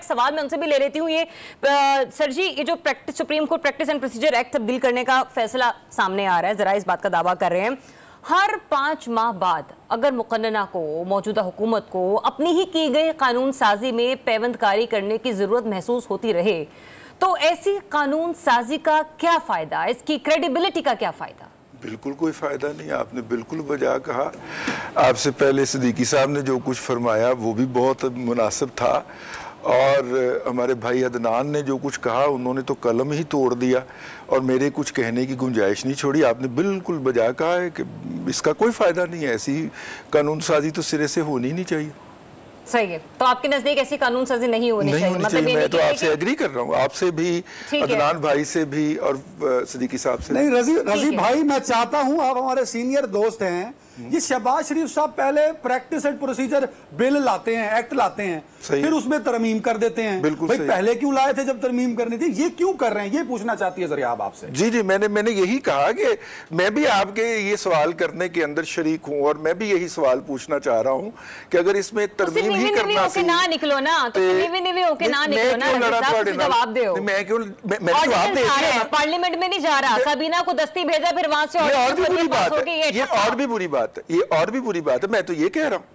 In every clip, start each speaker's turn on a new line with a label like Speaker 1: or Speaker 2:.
Speaker 1: सवाल मैं उनसे भी ले लेती हूँ। ये सर जी, ये जो supreme court practice and procedure act तब्दील करने का फैसला सामने आ रहा है, जरा इस बात का दावा कर रहे हैं, हर 5 माह बाद अगर मुकन्नना को, मौजूदा हुकूमत को अपनी ही की गई कानून साजी में पैवंदकारी करने की जरूरत महसूस होती रहे तो ऐसी कानून साजी का क्या फायदा, इसकी क्रेडिबिलिटी का क्या फायदा?
Speaker 2: बिल्कुल कोई फायदा नहीं। आपने बिल्कुल बजा कहा। आपसे पहले सिद्दीकी साहब ने जो कुछ फरमाया वो भी बहुत मुनासिब था, और हमारे भाई अदनान ने जो कुछ कहा उन्होंने तो कलम ही तोड़ दिया और मेरे कुछ कहने की गुंजाइश नहीं छोड़ी। आपने बिल्कुल बजा कहा है कि इसका कोई फायदा नहीं है, ऐसी कानून साजी तो सिरे से होनी नहीं चाहिए।
Speaker 1: सही है, तो आपके नजदीक ऐसी कानून साजी नहीं होनी चाहिए। मतलब
Speaker 2: मैं तो आपसे एग्री कर रहा हूँ, आपसे भी, अदनान भाई से भी और सिद्दीकी साहब से।
Speaker 3: नहीं रजी भाई, मैं चाहता हूँ, आप हमारे सीनियर दोस्त हैं, ये शहबाज शरीफ साहब पहले प्रैक्टिस एंड प्रोसीजर बिल लाते हैं, एक्ट लाते हैं, फिर उसमें तरमीम कर देते हैं।
Speaker 2: बिल्कुल
Speaker 3: भाई पहले क्यों लाए थे जब तरमीम करनी थी, ये क्यों कर रहे हैं, ये पूछना चाहती है जरिया आपसे।
Speaker 2: जी जी, मैंने यही कहा कि मैं भी आपके ये सवाल करने के अंदर शरीक हूँ और मैं भी यही सवाल पूछना चाह रहा हूँ कि अगर इसमें तरमीम ही करना सी
Speaker 1: ना निकलो ना, तो जवाब दो।
Speaker 2: मैं क्यों जवाब दे,
Speaker 1: पार्लियामेंट में नहीं जा रहा, काबीना को दस्ती भेजा, फिर वहां से
Speaker 2: और भी बुरी बात है, ये और भी बुरी बात है, ये और भी बुरी बात है। मैं तो ये कह रहा हूँ,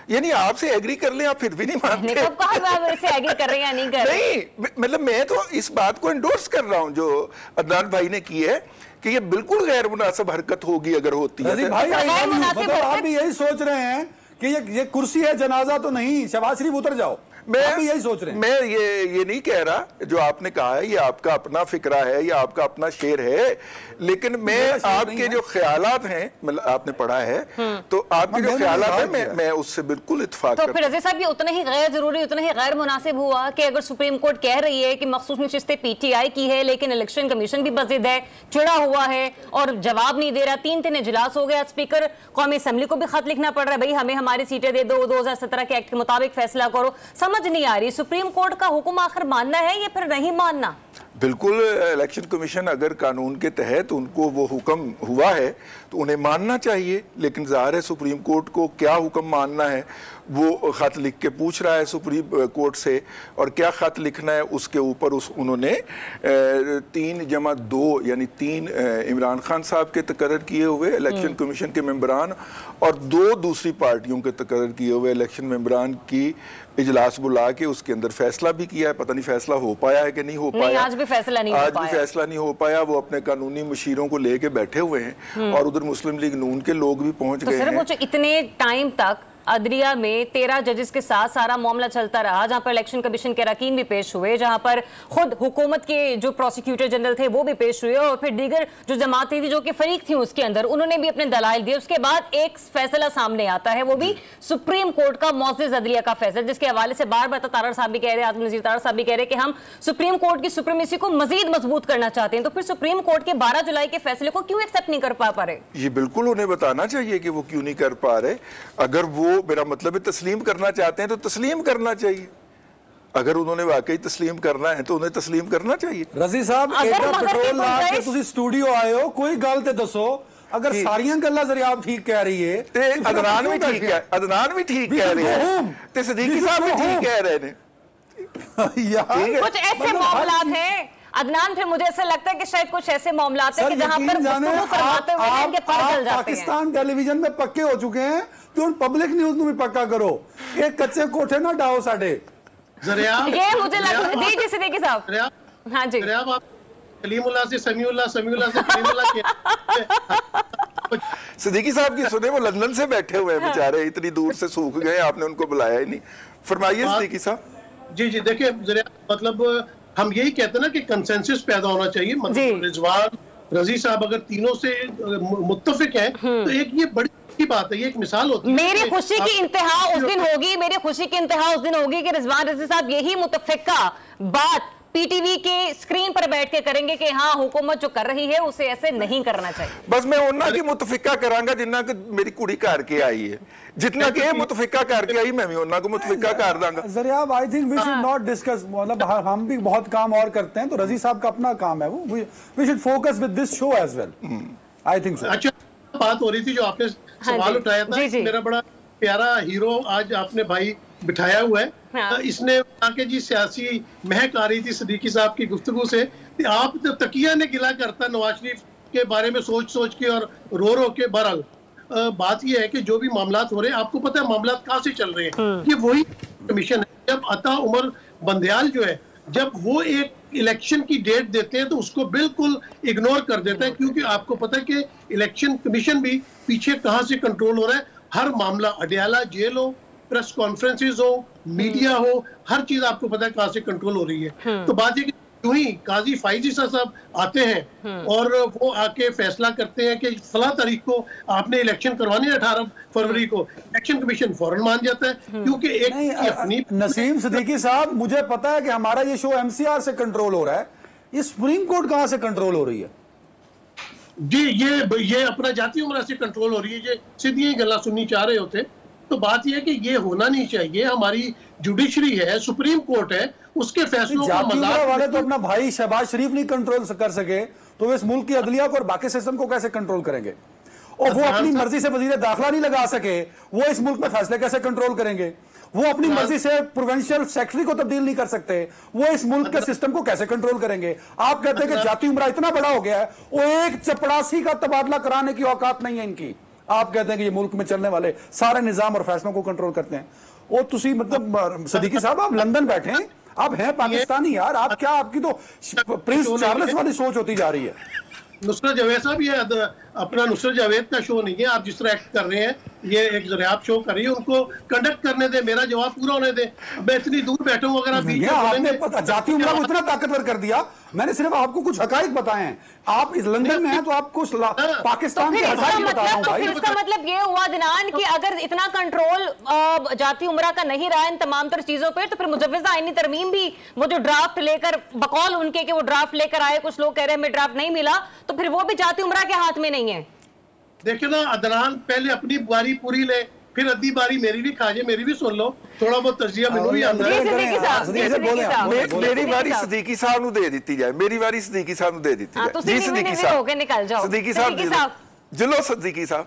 Speaker 2: यानी आपसे एग्री कर लें, आप फिर भी नहीं मानते।
Speaker 1: कब कहा आप इससे एग्री कर रहे हैं या नहीं कर रहे?
Speaker 2: नहीं, मतलब मैं तो इस बात को एंडोर्स कर रहा हूँ जो अदनान भाई ने की है कि ये बिल्कुल गैर मुनासिब हरकत होगी अगर होती है।
Speaker 3: भाई आप भी यही सोच रहे हैं कि ये कुर्सी है, जनाजा तो नहीं, शहबाज शरीफ उतर जाओ, मैं भी यही सोच रहे हैं।
Speaker 2: मैं ये नहीं कह रहा, जो आपने कहा है ये आपका अपना फिक्रा है, ये आपका अपना शेर है, लेकिन मैं आपके जो ख्यालात हैं, मतलब आपने पढ़ा है तो आपके जो ख्यालात हैं मैं उससे बिल्कुल इत्तेफाक
Speaker 1: तो फिर रज़ी साहब, ये उतना ही गैर जरूरी, उतना ही गैर मुनासिब हुआ कि अगर सुप्रीम कोर्ट कह रही है कि मखसूस नशिस्तें PTI की है लेकिन इलेक्शन कमीशन भी बज़िद है, चिड़ा हुआ है और जवाब नहीं दे रहा, 3 इजलास हो गया, स्पीकर कौमी असम्बली को भी खत लिखना पड़ रहा है, भाई हमें हमारी सीटें दे दो, 2017 के एक्ट के मुताबिक फैसला करो, समझ नहीं आ रही सुप्रीम कोर्ट का हुक्म आखिर मानना है या फिर नहीं मानना?
Speaker 2: बिल्कुल, इलेक्शन कमीशन अगर कानून के तहत उनको वो हुक्म हुआ है तो उन्हें मानना चाहिए, लेकिन ज़ाहिर है सुप्रीम कोर्ट को क्या हुक्म मानना है वो ख़त लिख के पूछ रहा है सुप्रीम कोर्ट से, और क्या ख़त लिखना है उसके ऊपर उन्होंने 3+2 यानी 3 इमरान खान साहब के तकर्रर किए हुए इलेक्शन कमीशन के मेंबरान और 2 दूसरी पार्टियों के तकर्रर किए हुए इलेक्शन मेंबरान की इजलास बुला के उसके अंदर फैसला भी किया है। पता नहीं फैसला हो पाया है कि नहीं हो पाया।
Speaker 1: आज भी फैसला नहीं हो पाया।
Speaker 2: वो अपने कानूनी मुशीरों को लेके बैठे हुए हैं और उधर मुस्लिम लीग नून के लोग भी पहुंच गए हैं।
Speaker 1: तो इतने टाइम तक अदलिया में 13 जजेस के साथ सारा मामला चलता रहा, जहां पर इलेक्शन कमीशन के अरकान भी पेश हुए, जहां पर खुद हुकूमत के जो प्रोसिक्यूटर जनरल थे वो भी पेश हुए और फिर दीगर जो जमातें थी जो कि फरीक थी उसके अंदर, उन्होंने भी अपने दलाइल दिए। उसके बाद एक फैसला सामने आता है, वो भी सुप्रीम कोर्ट का मौज़िज़ अदलिया का फैसला, जिसके हवाले से बार बार तारड़ साहब भी कह रहे हैं, आज़म नज़ीर तारड़ साहब भी कह रहे हैं कि हम सुप्रीम कोर्ट की सुप्रीमेसी को मजीद मजबूत करना चाहते हैं। तो फिर सुप्रीम कोर्ट के 12 जुलाई के फैसले को क्यों एक्सेप्ट नहीं कर पा रहे?
Speaker 2: ये बिल्कुल उन्हें बताना चाहिए कि वो क्यों नहीं कर पा रहे। अगर वो, मेरा मतलब तस्लीम करना चाहते हैं तो तस्लीम करना चाहिए, अगर उन्होंने वाकई तस्लीम करना है तो उन्हें तस्लीम करना चाहिए।
Speaker 3: रजी साहब, पेट्रोल ला के तुसी स्टूडियो आए हो, कोई गल ते दसो, अगर सारियां गल्लां जरिया आप ठीक कह रही है
Speaker 2: ते अदनान भी ठीक है, अदनान भी ठीक कह रहे हैं ते सिद्दीकी साहब भी ठीक कह रहे हैं यार।
Speaker 1: कुछ ऐसे मामलात हैं अदनान, फिर मुझे ऐसा लगता है कि शायद कुछ ऐसे मामलात हैं कि जहां पर
Speaker 3: पाकिस्तान टेलीविजन में पक्के हो चुके हैं तो पब्लिक न्यूज में भी पक्का करो, एक कच्चे कोठे ना डाओ साडे
Speaker 1: जरिया। ये मुझे लगता है जी सिद्दीकी साहब, हाँ जी,
Speaker 4: आप कलीमुल्लाह से समीउल्लाह, समीउल्लाह से कलीमुल्लाह के
Speaker 2: सिद्दीकी साहब की सुने, वो लंदन से बैठे हुए हैं बेचारे, इतनी दूर से सूख गए, आपने उनको बुलाया ही नहीं। फरमाइए सिद्दीकी साहब।
Speaker 4: जी जी, देखिए जरिया, मतलब हम यही कहते हैं ना कि कंसेंसस पैदा होना चाहिए, मतलब रिजवान, रजी साहब अगर तीनों से मुत्तफिक हैं तो एक ये बड़ी की बात है, ये एक मिसाल होती है।
Speaker 1: मेरी खुशी की इंतहा उस दिन होगी, मेरी खुशी की इंतहा उस दिन होगी कि रिजवान रजी साहब यही मुत्तफिका बात PTV के स्क्रीन पर बैठ के करेंगे कि हाँ हुकूमत जो कर रही है उसे ऐसे नहीं करना चाहिए।
Speaker 2: बस मैं उन्ना की मुतफिका करांगा जिन्ना कि मेरी कुड़ी करके आई है, जितना कि मुतफिका करके आई मैं भी उन्ना को मुतफिका कर दांगा।
Speaker 3: जरिया, I think we should not discuss, मतलब हम भी बहुत काम और करते हैं, तो रजी साहब का अपना काम है, वो we should focus with this show as well, I think so.
Speaker 4: अच्छा, बात हो रही थी जो आपने सवाल उठाया था, मेरा बड़ा प्यारा हीरो आज आपने भाई बिठाया हुआ है।
Speaker 1: हाँ।
Speaker 4: इसने आके जी सियासी महक आ रही थी सिद्दीकी साहब की गुफ्तगू से कि आप तो तकिया ने गिला करता नवाज शरीफ के बारे में सोच सोच के और रो रो के। बहरहाल बात यह है कि जो भी मामलात हो रहे हैं, आपको पता है मामलात कहाँ से चल रहे हैं, ये वही कमीशन है। जब अता उमर बंदयाल जो है, जब वो एक इलेक्शन की डेट देते हैं तो उसको बिल्कुल इग्नोर कर देता है, क्योंकि आपको पता है कि इलेक्शन कमीशन भी पीछे कहां से कंट्रोल हो रहा है। हर मामला, अडयाला जेल हो, प्रेस कॉन्फ्रेंसेस हो, मीडिया हो, हर चीज आपको पता है कहां से कंट्रोल हो रही है। तो बात ये कि यूं ही काजी फाइजी साहब आते हैं और वो आके फैसला करते हैं कि फला तारीख को आपने इलेक्शन करवानी है 18 फरवरी को, इलेक्शन कमीशन फौरन मान जाता है, क्योंकि एक अपनी
Speaker 3: नसीम सिद्दीकी साहब, मुझे पता है कि हमारा ये शो एमसीआर से कंट्रोल हो रहा है, ये सुप्रीम कोर्ट कहां से कंट्रोल हो रही है?
Speaker 4: जी ये अपना जाती उम्र से कंट्रोल हो रही है। ये सीधी गल्ला सुननी चाह रहे होते, तो बात यह है कि ये होना नहीं चाहिए। हमारी जुडिशरी है, सुप्रीम कोर्ट है, उसके फैसलों को
Speaker 3: वाले तो अपना भाई शहबाज शरीफ नहीं कंट्रोल कर सके, तो वे इस मुल्क की अदलिया को और बाकी सिस्टम को कैसे कंट्रोल करेंगे? और वो अपनी मर्जी से वजीर दाखिला नहीं लगा सके, वो इस मुल्क में फैसले कैसे कंट्रोल करेंगे? वो अपनी मर्जी से प्रोविंशियल सेक्रेटरी को तब्दील नहीं कर सकते, वो इस मुल्क के सिस्टम को कैसे कंट्रोल करेंगे? आप कहते हैं कि जाती उम्रा इतना बड़ा हो गया है, वो एक चपड़ासी का तबादला कराने की औकात नहीं है इनकी। आप कहते हैं कि ये मुल्क में चलने वाले सारे निजाम और फैसलों को कंट्रोल करते हैं। वो तुसी मतलब सिद्दीकी साहब, आप लंदन बैठे हैं, आप हैं पाकिस्तानी यार, आप क्या, आपकी तो प्रिंस चार्ल्स वाली सोच होती जा रही है।
Speaker 4: नुसरत जावेद साहब, ये अपना नुसरत जावेद का शो नहीं है। आप जिस तरह एक्ट कर रहे हैं, ये एक जरियाब शो कर रही है, उनको कंडक्ट करने दे, मेरा जवाब पूरा होने दे। मैं इतनी दूर बैठा हूं, अगर आप
Speaker 3: आपने पता जाती उम्रा को इतना ताकतवर कर दिया, मैंने सिर्फ आपको कुछ हकाइक बताए हैं। आप इस लंदन में हैं तो आपको पाकिस्तान के हकाइक बता रहा हूं भाई।
Speaker 1: इसका मतलब ये हुआ दिनान कि अगर इतना कंट्रोल जाती उम्रा का नहीं रहा इन तमाम तर चीजों पर, तो फिर मुजव्विज़ा आईनी तरमीम भी, वो जो ड्राफ्ट लेकर बकौल उनके कि वो ड्राफ्ट लेकर आए, कुछ लोग कह रहे हैं हमें ड्राफ्ट नहीं मिला, तो फिर वो भी जाती उम्रा के हाथ में नहीं है।
Speaker 4: देखिए ना अदनान, पहले अपनी बारी पूरी ले, फिर अद्धी बारी मेरी भी खा जाए, मेरी भी सुन लो, थोड़ा बहुत तजिया मैनू भी आता है।
Speaker 2: मेरी बारी सिद्दीकी साहब ਨੂੰ ਦੇ ਦਿੱਤੀ ਜਾਏ, ਮੇਰੀ ਵਾਰੀ सिद्दीकी साहब ਨੂੰ ਦੇ ਦਿੱਤੀ ਜਾਏ।
Speaker 1: जी सिद्दीकी साहब,
Speaker 2: सिद्दीकी साहब, जिलो सिद्दीकी साहब।